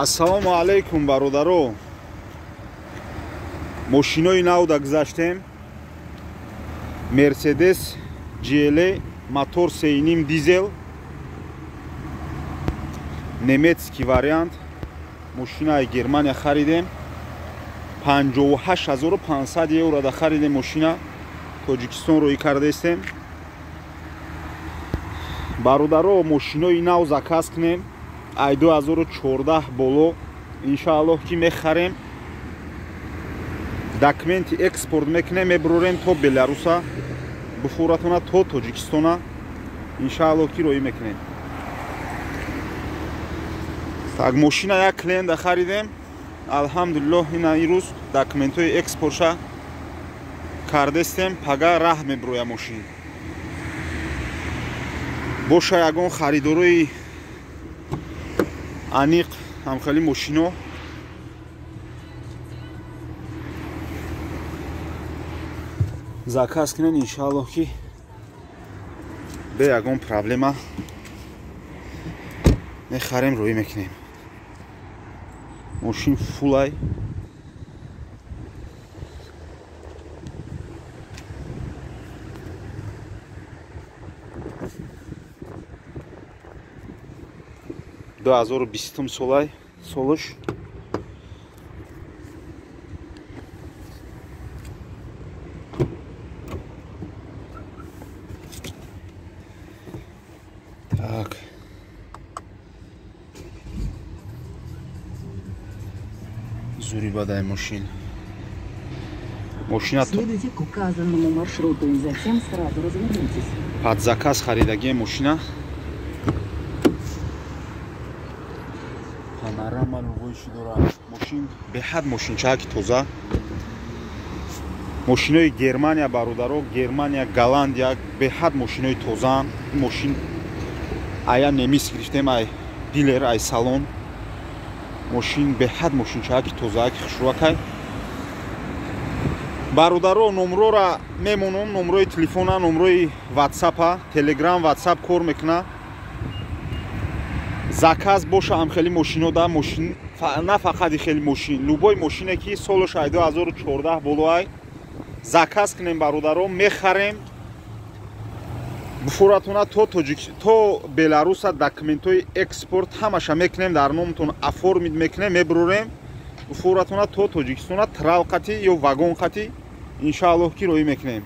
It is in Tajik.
Ассалому алайкум бародаро. Мошинои нав да гузаштем. Mercedes GLE мотор 3.5 дизел. Немецкий вариант. Мошинаи Германия харидем. 58500 евро да харидем мошина. Тоҷикистон роӣ кардастем. Бародаро мошинои нав заказ кунем. Ай 2014 боло иншааллоҳ ки мехарем. Документи экспорт мекунем, мебурем то Беларуса, буфуратона то Тоҷикистона. Иншааллоҳ ки роӣ мекунем. Так мошина як клиента харидем. Алҳамдулиллоҳ ина ирӯз документҳои экспортша кардастем. Пага раҳ мебуроя мошин. Боша ягон харидорои аниқ ҳамхели мошино заказ кунен, иншааллоҳ ки бе ягон проблема мехарем, роӣ мекунем. Мошин фулай до 2020 солай солуш. Так. Зури бадай мошин. Мошина следуйте к указанному маршруту и затем сразу развернитесь. Под заказ харидагия мошина. Панорама рувойши дорад. Мошин беҳад мошинчаки тоза. Мошинои Германия бародаро, Германия, Голландия беҳад мошинои тозаан. Мошин ая немис гирифтем, ай дилер, ай салон. Мошин беҳад мошинчаки тозааки хушрӯакай. Бародаро номрора мемонам, номрои телефона, номрои WhatsApp, Telegram, WhatsApp кор мекуна. Заказ боша ҳамхели мошино да мошин на фақат ихели мошин, любой мошине ки солош 2014 болоай заказ кунем бародаро, мехарем. буфуратона то Беларуса документҳои экспорт ҳамаша мекунем, дар номтон оформид мекунем, мебурем. Буфуратона то Тоҷикистона трал қати ё вагон қати иншааллоҳ ки роӣ мекунем.